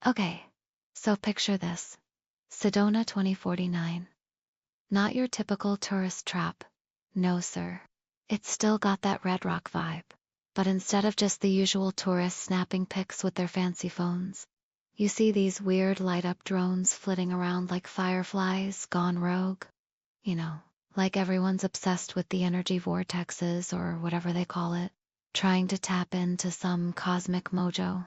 Okay, so picture this. Sedona 2049. Not your typical tourist trap. No, sir. It's still got that Red Rock vibe. But instead of just the usual tourists snapping pics with their fancy phones, you see these weird light-up drones flitting around like fireflies gone rogue. You know, like everyone's obsessed with the energy vortexes or whatever they call it, trying to tap into some cosmic mojo.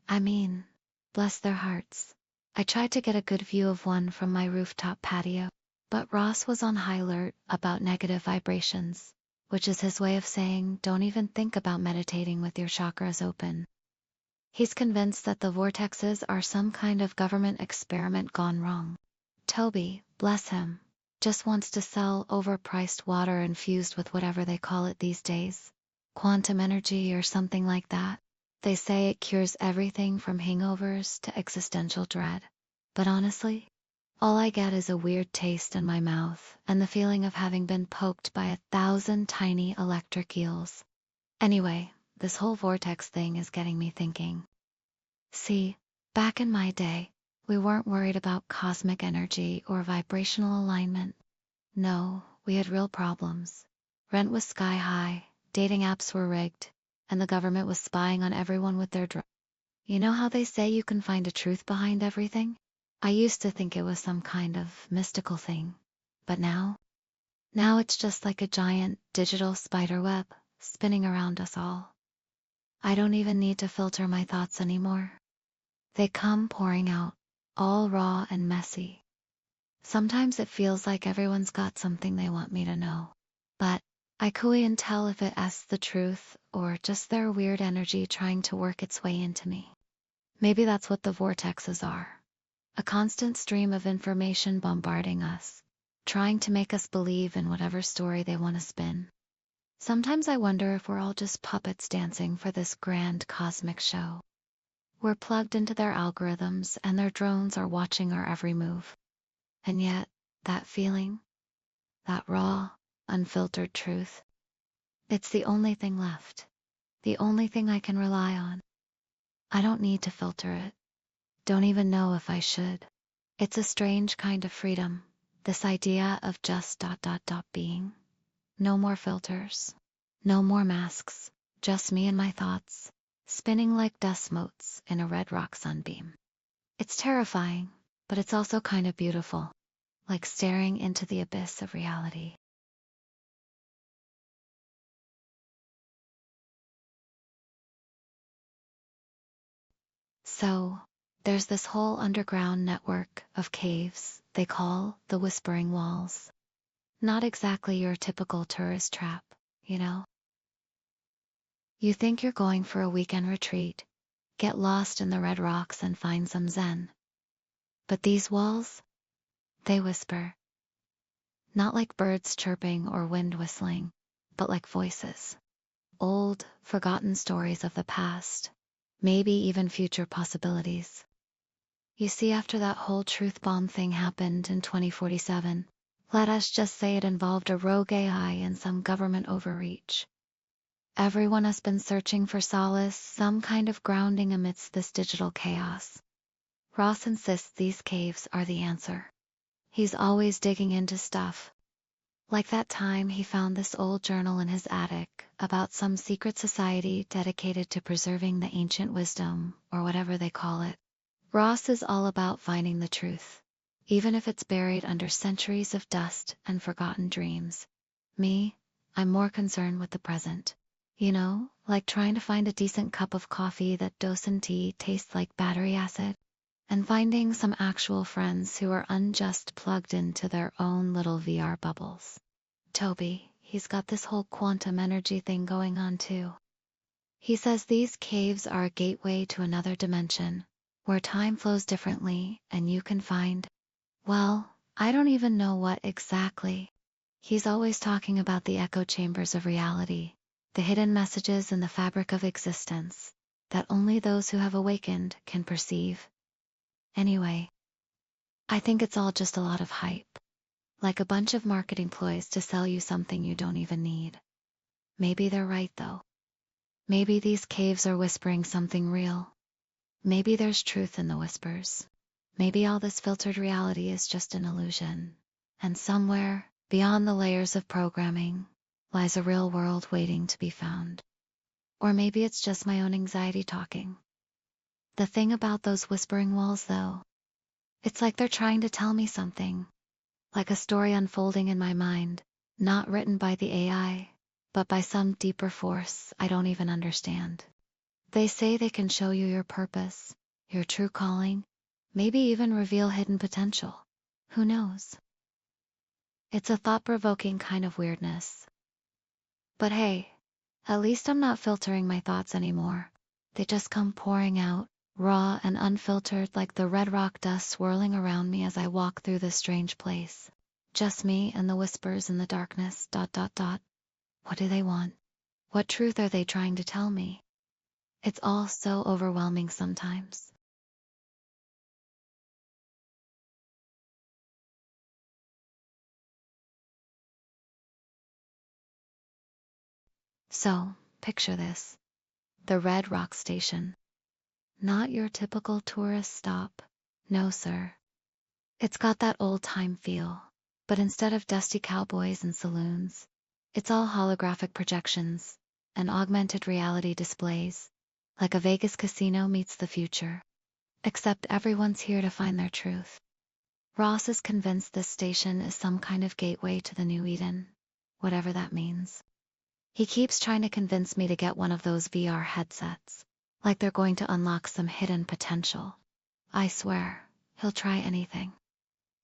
I mean, bless their hearts. I tried to get a good view of one from my rooftop patio, but Ross was on high alert about negative vibrations, which is his way of saying don't even think about meditating with your chakras open. He's convinced that the vortexes are some kind of government experiment gone wrong. Toby, bless him, just wants to sell overpriced water infused with whatever they call it these days. Quantum energy or something like that. They say it cures everything from hangovers to existential dread. But honestly, all I get is a weird taste in my mouth and the feeling of having been poked by 1,000 tiny electric eels. Anyway, this whole vortex thing is getting me thinking. See, back in my day, we weren't worried about cosmic energy or vibrational alignment. No, we had real problems. Rent was sky high, dating apps were rigged, and the government was spying on everyone with their drones. You know how they say you can find a truth behind everything? I used to think it was some kind of mystical thing. But now it's just like a giant digital spider web spinning around us all. I don't even need to filter my thoughts anymore. They come pouring out, all raw and messy. Sometimes it feels like everyone's got something they want me to know. But I couldn't tell if it's the truth or just their weird energy trying to work its way into me. Maybe that's what the vortexes are. A constant stream of information bombarding us, trying to make us believe in whatever story they want to spin. Sometimes I wonder if we're all just puppets dancing for this grand cosmic show. We're plugged into their algorithms and their drones are watching our every move. And yet, that feeling, that raw, unfiltered truth, it's the only thing left. The only thing I can rely on. I don't need to filter it. Don't even know if I should. It's a strange kind of freedom, this idea of just being. No more filters. No more masks. Just me and my thoughts, spinning like dust motes in a red rock sunbeam. It's terrifying, but it's also kind of beautiful, like staring into the abyss of reality. So, there's this whole underground network of caves they call the Whispering Walls. Not exactly your typical tourist trap, you know? You think you're going for a weekend retreat, get lost in the red rocks and find some zen. But these walls, they whisper. Not like birds chirping or wind whistling, but like voices. Old, forgotten stories of the past, maybe even future possibilities. You see, after that whole truth bomb thing happened in 2047, let us just say it involved a rogue AI and some government overreach. Everyone has been searching for solace, some kind of grounding amidst this digital chaos. Ross insists these caves are the answer. He's always digging into stuff. Like that time he found this old journal in his attic about some secret society dedicated to preserving the ancient wisdom, or whatever they call it. Ross is all about finding the truth, even if it's buried under centuries of dust and forgotten dreams. Me, I'm more concerned with the present. You know, like trying to find a decent cup of coffee that doesn't taste like battery acid, and finding some actual friends who are unjust plugged into their own little VR bubbles. Toby, he's got this whole quantum energy thing going on too. He says these caves are a gateway to another dimension, where time flows differently and you can find, well, I don't even know what exactly. He's always talking about the echo chambers of reality, the hidden messages in the fabric of existence, that only those who have awakened can perceive. Anyway, I think it's all just a lot of hype, like a bunch of marketing ploys to sell you something you don't even need. Maybe they're right though. Maybe these caves are whispering something real. Maybe there's truth in the whispers. Maybe all this filtered reality is just an illusion. And somewhere, beyond the layers of programming, lies a real world waiting to be found. Or maybe it's just my own anxiety talking. The thing about those whispering walls, though, it's like they're trying to tell me something, like a story unfolding in my mind, not written by the AI, but by some deeper force I don't even understand. They say they can show you your purpose, your true calling, maybe even reveal hidden potential. Who knows? It's a thought-provoking kind of weirdness. But hey, at least I'm not filtering my thoughts anymore. They just come pouring out, raw and unfiltered, like the red rock dust swirling around me as I walk through this strange place. Just me and the whispers in the darkness. ... What do they want? What truth are they trying to tell me? It's all so overwhelming sometimes. So, picture this. The Red Rock Station. Not your typical tourist stop. No, sir. It's got that old-time feel. But instead of dusty cowboys and saloons, it's all holographic projections and augmented reality displays, like a Vegas casino meets the future. Except everyone's here to find their truth. Ross is convinced this station is some kind of gateway to the new Eden, whatever that means. He keeps trying to convince me to get one of those VR headsets, like they're going to unlock some hidden potential. I swear, he'll try anything.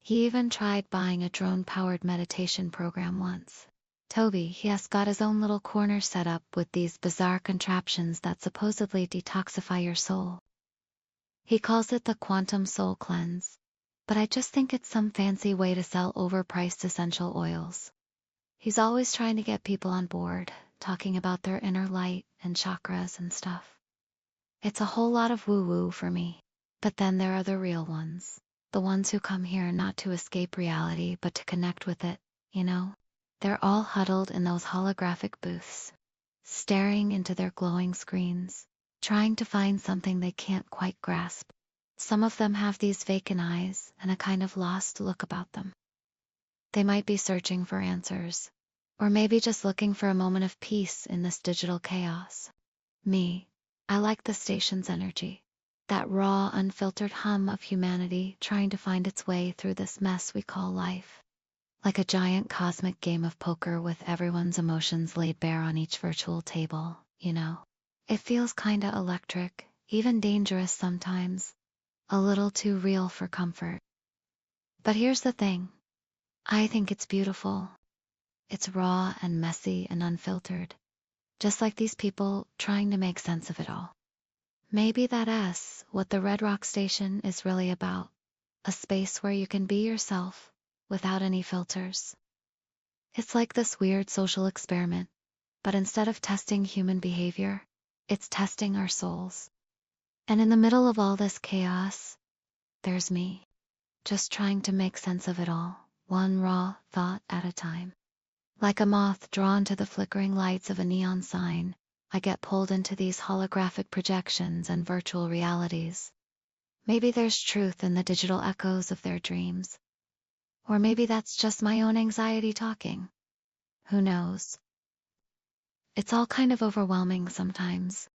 He even tried buying a drone-powered meditation program once. Toby, he has got his own little corner set up with these bizarre contraptions that supposedly detoxify your soul. He calls it the quantum soul cleanse, but I just think it's some fancy way to sell overpriced essential oils. He's always trying to get people on board, talking about their inner light and chakras and stuff. It's a whole lot of woo-woo for me. But then there are the real ones. The ones who come here not to escape reality, but to connect with it, you know? They're all huddled in those holographic booths, staring into their glowing screens, trying to find something they can't quite grasp. Some of them have these vacant eyes and a kind of lost look about them. They might be searching for answers, or maybe just looking for a moment of peace in this digital chaos. Me, I like the station's energy. That raw, unfiltered hum of humanity trying to find its way through this mess we call life. Like a giant cosmic game of poker with everyone's emotions laid bare on each virtual table, you know? It feels kinda electric, even dangerous sometimes. A little too real for comfort. But here's the thing. I think it's beautiful. It's raw and messy and unfiltered. Just like these people trying to make sense of it all. Maybe that's what the Red Rock Station is really about. A space where you can be yourself without any filters. It's like this weird social experiment, but instead of testing human behavior, it's testing our souls. And in the middle of all this chaos, there's me, just trying to make sense of it all, one raw thought at a time. Like a moth drawn to the flickering lights of a neon sign, I get pulled into these holographic projections and virtual realities. Maybe there's truth in the digital echoes of their dreams. Or maybe that's just my own anxiety talking. Who knows? It's all kind of overwhelming sometimes.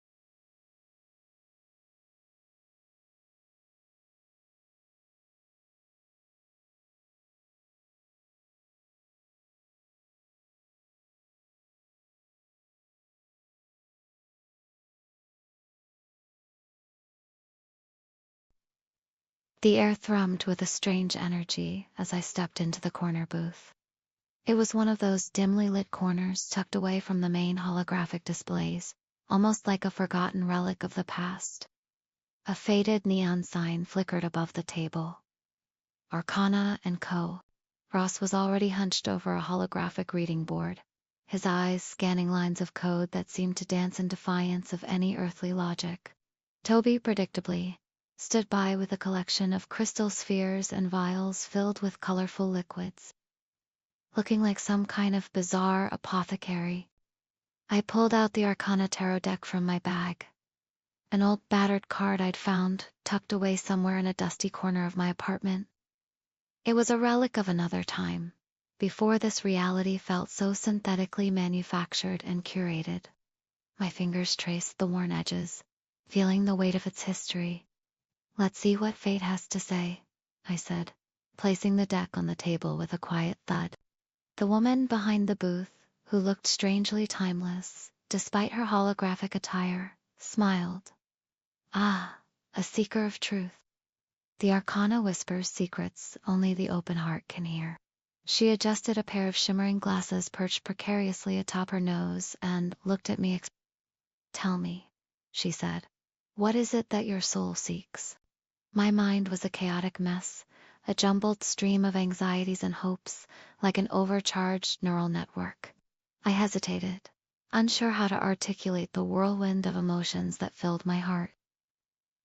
The air thrummed with a strange energy as I stepped into the corner booth. It was one of those dimly lit corners tucked away from the main holographic displays, almost like a forgotten relic of the past. A faded neon sign flickered above the table. Arcana & Co. Ross was already hunched over a holographic reading board, his eyes scanning lines of code that seemed to dance in defiance of any earthly logic. Toby, predictably, stood by with a collection of crystal spheres and vials filled with colorful liquids. Looking like some kind of bizarre apothecary. I pulled out the Arcana tarot deck from my bag. an old battered card I'd found tucked away somewhere in a dusty corner of my apartment. It was a relic of another time, before this reality felt so synthetically manufactured and curated. My fingers traced the worn edges, feeling the weight of its history. "Let's see what fate has to say," I said, placing the deck on the table with a quiet thud. The woman behind the booth, who looked strangely timeless, despite her holographic attire, smiled. "Ah, a seeker of truth. The arcana whispers secrets only the open heart can hear." She adjusted a pair of shimmering glasses perched precariously atop her nose and looked at me. "Tell me," she said, "what is it that your soul seeks?" My mind was a chaotic mess, a jumbled stream of anxieties and hopes, like an overcharged neural network. I hesitated, unsure how to articulate the whirlwind of emotions that filled my heart.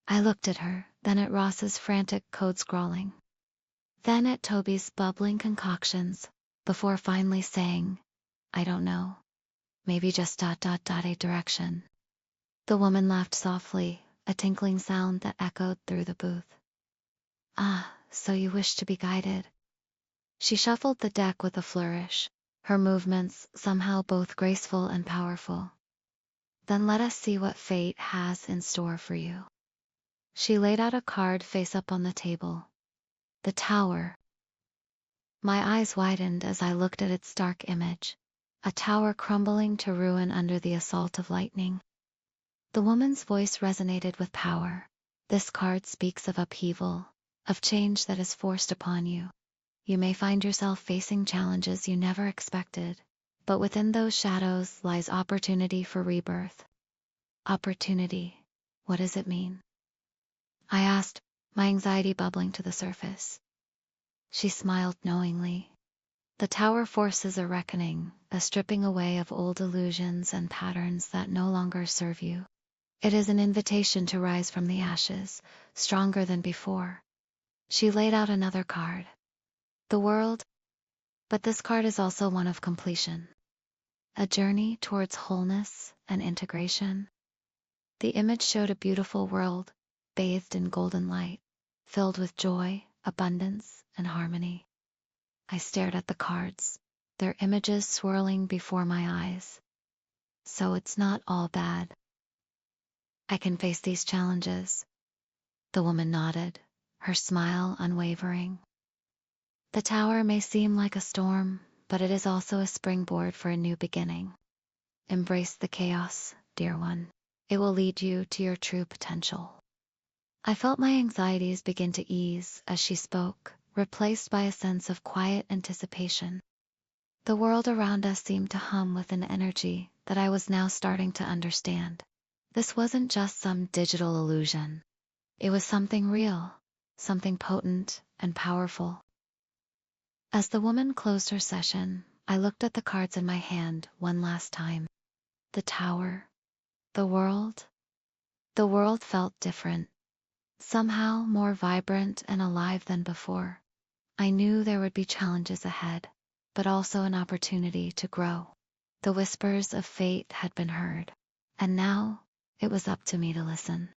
I looked at her, then at Ross's frantic code scrawling, then at Toby's bubbling concoctions, before finally saying, "I don't know. Maybe just a direction." The woman laughed softly, a tinkling sound that echoed through the booth. "Ah, so you wish to be guided." She shuffled the deck with a flourish, her movements somehow both graceful and powerful. "Then let us see what fate has in store for you." She laid out a card face up on the table. The tower. My eyes widened as I looked at its stark image, a tower crumbling to ruin under the assault of lightning. The woman's voice resonated with power. "This card speaks of upheaval, of change that is forced upon you. You may find yourself facing challenges you never expected, but within those shadows lies opportunity for rebirth." Opportunity. What does it mean? I asked, my anxiety bubbling to the surface. She smiled knowingly. "The tower forces a reckoning, a stripping away of old illusions and patterns that no longer serve you. It is an invitation to rise from the ashes, stronger than before." She laid out another card. The world. But this card is also one of completion, a journey towards wholeness and integration. The image showed a beautiful world, bathed in golden light, filled with joy, abundance, and harmony. I stared at the cards, their images swirling before my eyes. "So it's not all bad. I can face these challenges." The woman nodded, her smile unwavering. "The tower may seem like a storm, but it is also a springboard for a new beginning. Embrace the chaos, dear one. It will lead you to your true potential." I felt my anxieties begin to ease as she spoke, replaced by a sense of quiet anticipation. The world around us seemed to hum with an energy that I was now starting to understand. This wasn't just some digital illusion. It was something real, something potent and powerful. As the woman closed her session, I looked at the cards in my hand one last time. The tower, the world. The world felt different, somehow more vibrant and alive than before. I knew there would be challenges ahead, but also an opportunity to grow. The whispers of fate had been heard, and now it was up to me to listen.